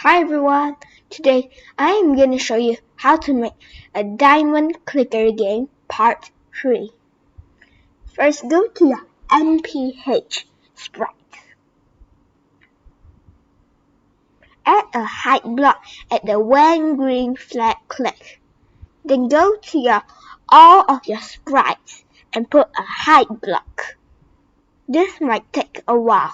Hi everyone! Today I am going to show you how to make a diamond clicker game part 3. First go to your NPH sprite. Add a height block at the when green flag click. Then go to your all of your sprites and put a height block. This might take a while.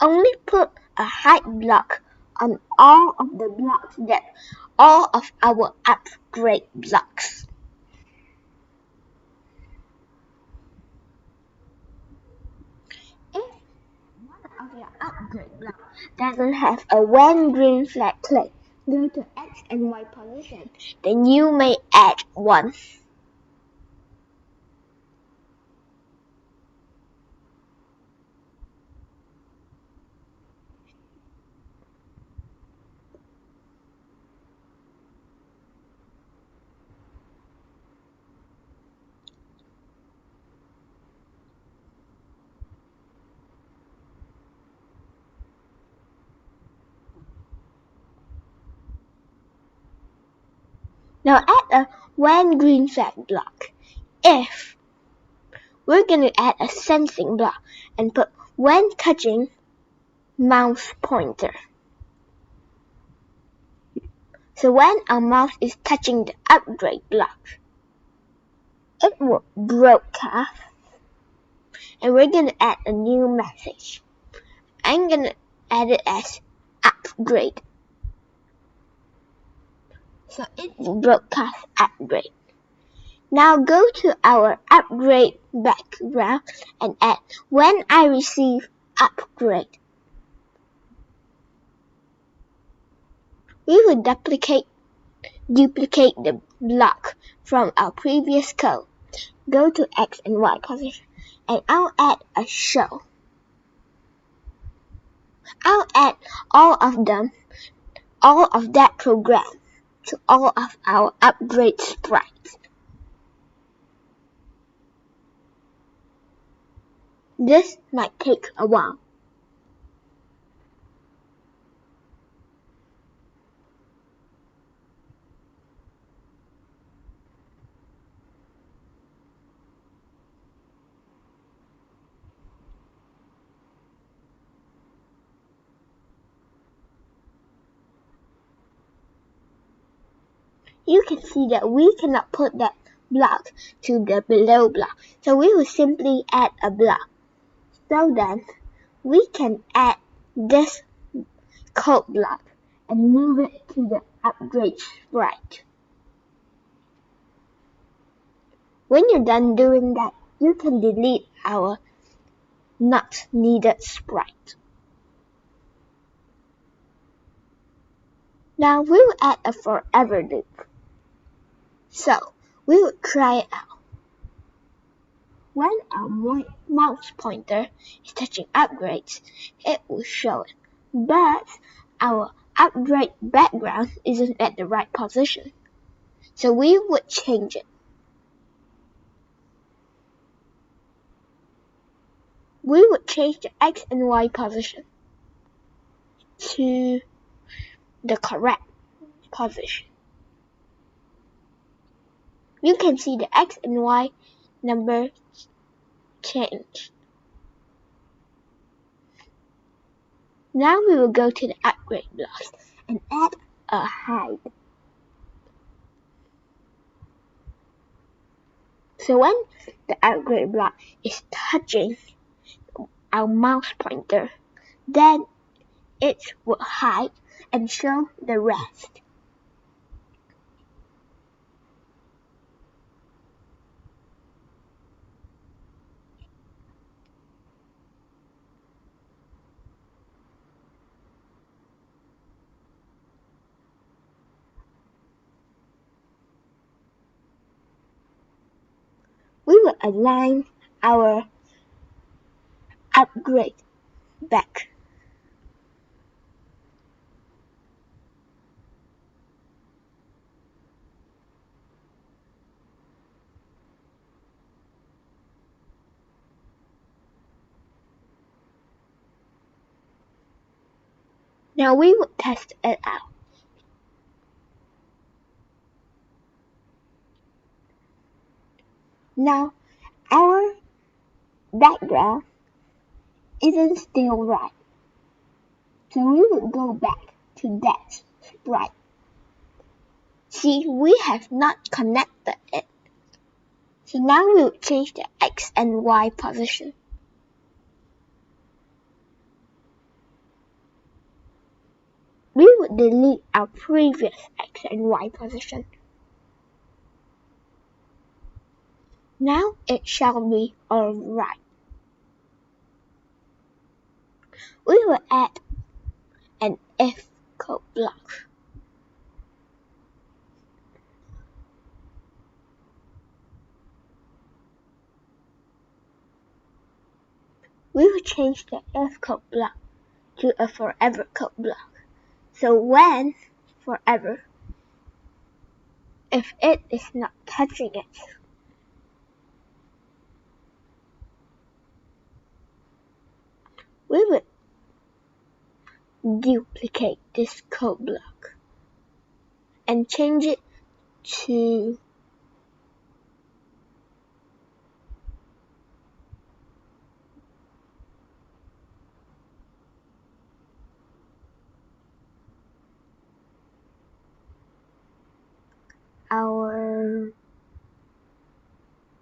Only put a height block on all of the blocks that all of our upgrade blocks. If one of your upgrade blocks doesn't have a when green flag click, go to X and Y position, then you may add one. Now add a when green flag block. If we're going to add a sensing block and put when touching mouse pointer. So when our mouse is touching the upgrade block, it will broadcast, and we're going to add a new message. I'm going to add it as upgrade. So it will broadcast upgrade. Now go to our upgrade background and add when I receive upgrade. We will duplicate the block from our previous code. Go to X and Y position and I'll add a show. I'll add all of that program to all of our upgrade sprites. This might take a while. You can see that we cannot put that block to the below block, so we will simply add a block. So then we can add this code block and move it to the upgrade sprite. When you're done doing that, you can delete our not needed sprite. Now we will add a forever loop. So we will try it out. When our mouse pointer is touching upgrades, it will show it. But our upgrade background isn't at the right position. So we would change it. We would change the X and Y position to the correct position. You can see the X and Y number change. Now we will go to the upgrade blocks and add a hide. So when the upgrade block is touching our mouse pointer, then it will hide and show the rest. We will align our upgrade back. Now we will test it out. Now our background isn't still right. So we will go back to that sprite. See, we have not connected it. So now we will change the X and Y position. We will delete our previous X and Y position. Now it shall be alright. We will add an if code block. We will change the if code block to a forever code block. So when forever, if it is not touching it, we will duplicate this code block and change it to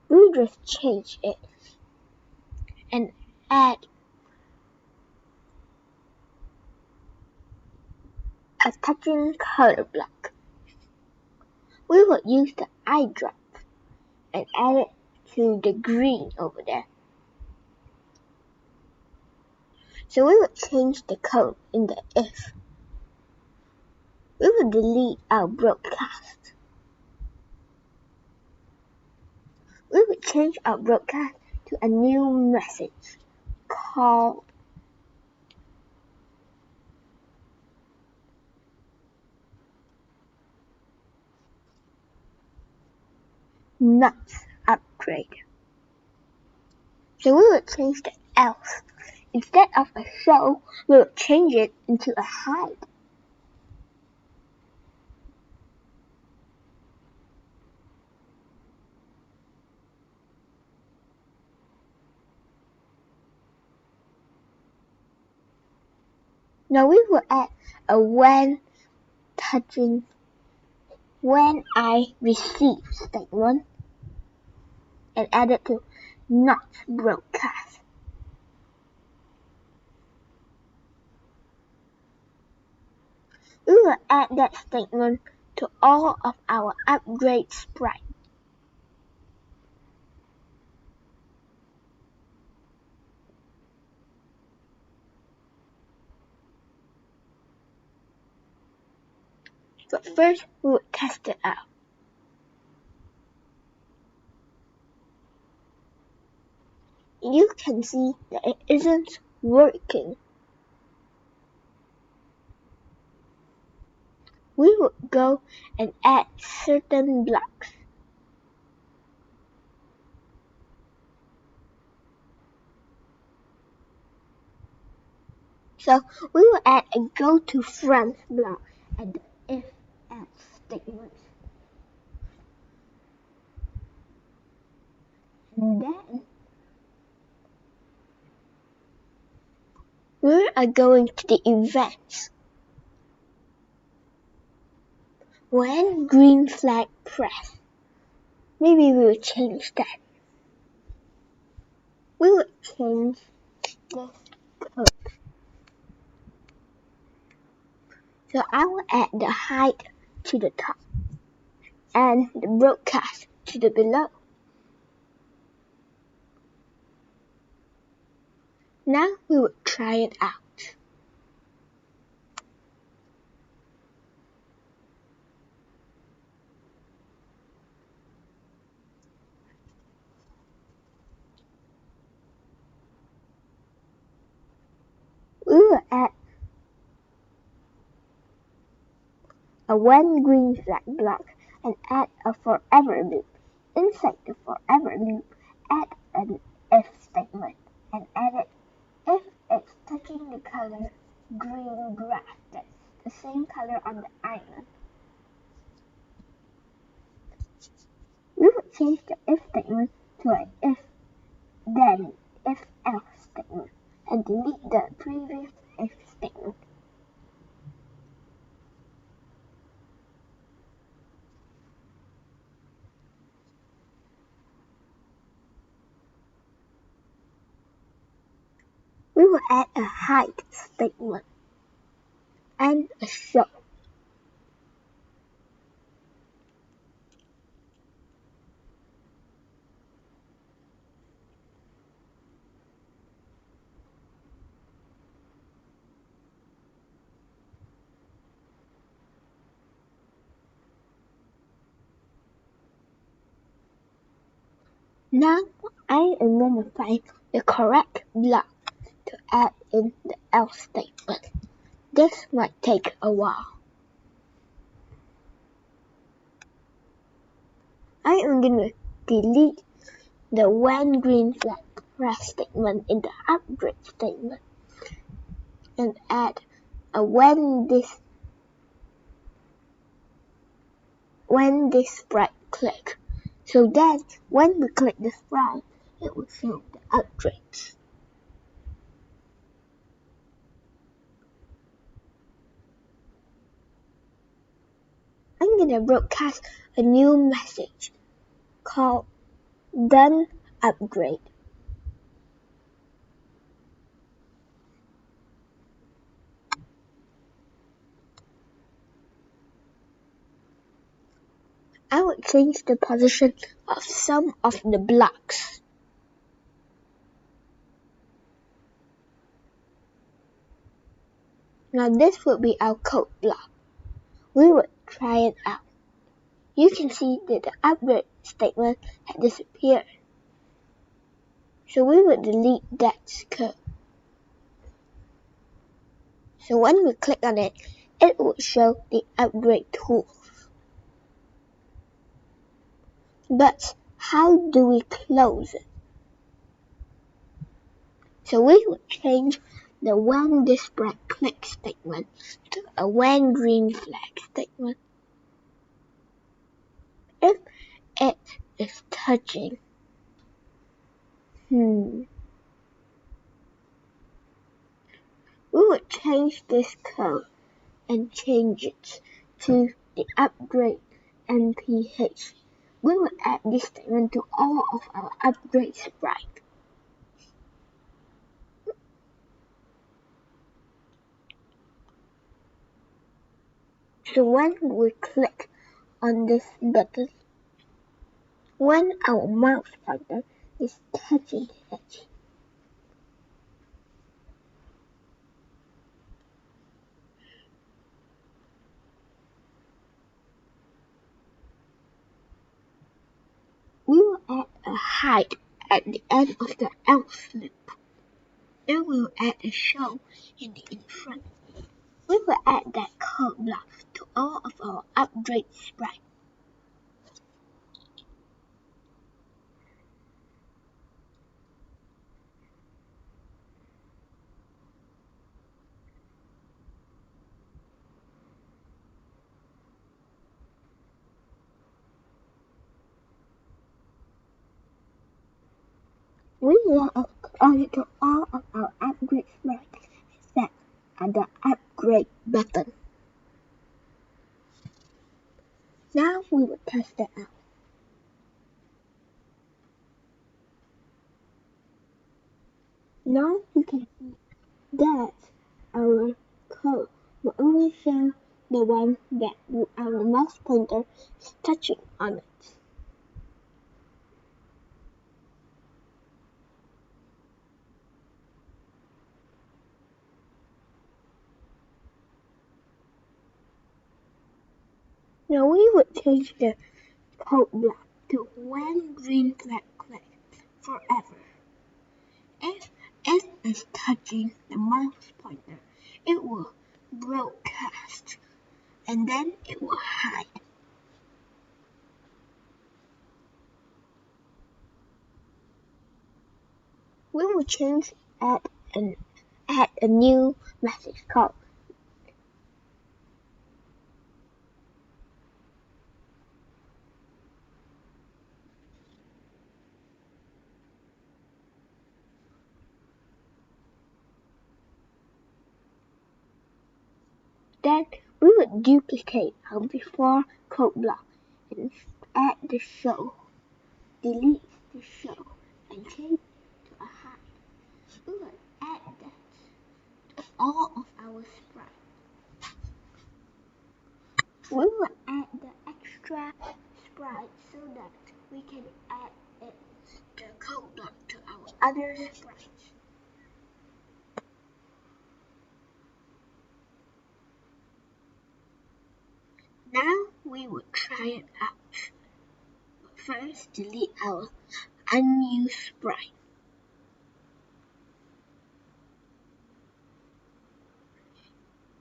we just change it and add a touching color block. We will use the eye drop and add it to the green over there. So we will change the code in the if. We will delete our broadcast. We will change our broadcast to a new message called not upgrade. So we will change the else. Instead of a show, we will change it into a hide. Now we will add a when I receive statement and add it to not broadcast. We will add that statement to all of our upgrade sprites. But first, we will test it out. You can see that it isn't working. We will go and add certain blocks. So we will add a go to front block at the if else statement. And then we are going to the events. When green flag press, maybe we will change that. We will change this code. So I will add the height to the top and the broadcast to the below. Now we will try it out. We will add a when green flag block and add a forever loop. Inside the forever loop, add an if statement and add it if it's touching the color green grass that's the same color on the island. We would change the if statement to an if then if else statement and delete the previous if statement. We will add a hide statement and a show. Now I am going to find the correct block to add in the else statement. This might take a while. I am going to delete the when green flag press statement in the upgrade statement and add a when this sprite click. So that when we click the sprite, it will show the upgrades. I'm going to broadcast a new message called Done Upgrade. I will change the position of some of the blocks. Now this will be our code block. We will try it out. You can see that the upgrade statement had disappeared. So we will delete that code. So when we click on it, it will show the upgrade tools. But how do we close it? So we will change the when this sprite click statement to a when green flag statement. If it is touching, we will change this code and change it to the upgrade NPH. We will add this statement to all of our upgrade sprites. So when we click on this button, when our mouse pointer is touching it, we will add a hide at the end of the else loop. Then we will add a show in front. We will add that code block to all of our upgrade sprites. We will apply to all of our upgrade sprites except at the upgrade button. Now we will test it out. Now you can see that our code will only show the one that our mouse pointer is touching on it. Now we would change the code block to when green flag click forever. If it is touching the mouse pointer, it will broadcast and then it will hide. We will change add an add a new message called then we would duplicate our before code block and add the show, delete the show, and change it to a hide. We will add that to all of our sprites. We will add the extra sprite so that we can add it the code block to our other sprites. Now we will try it out. But first, delete our unused sprite.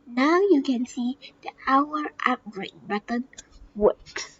Now you can see that our upgrade button works.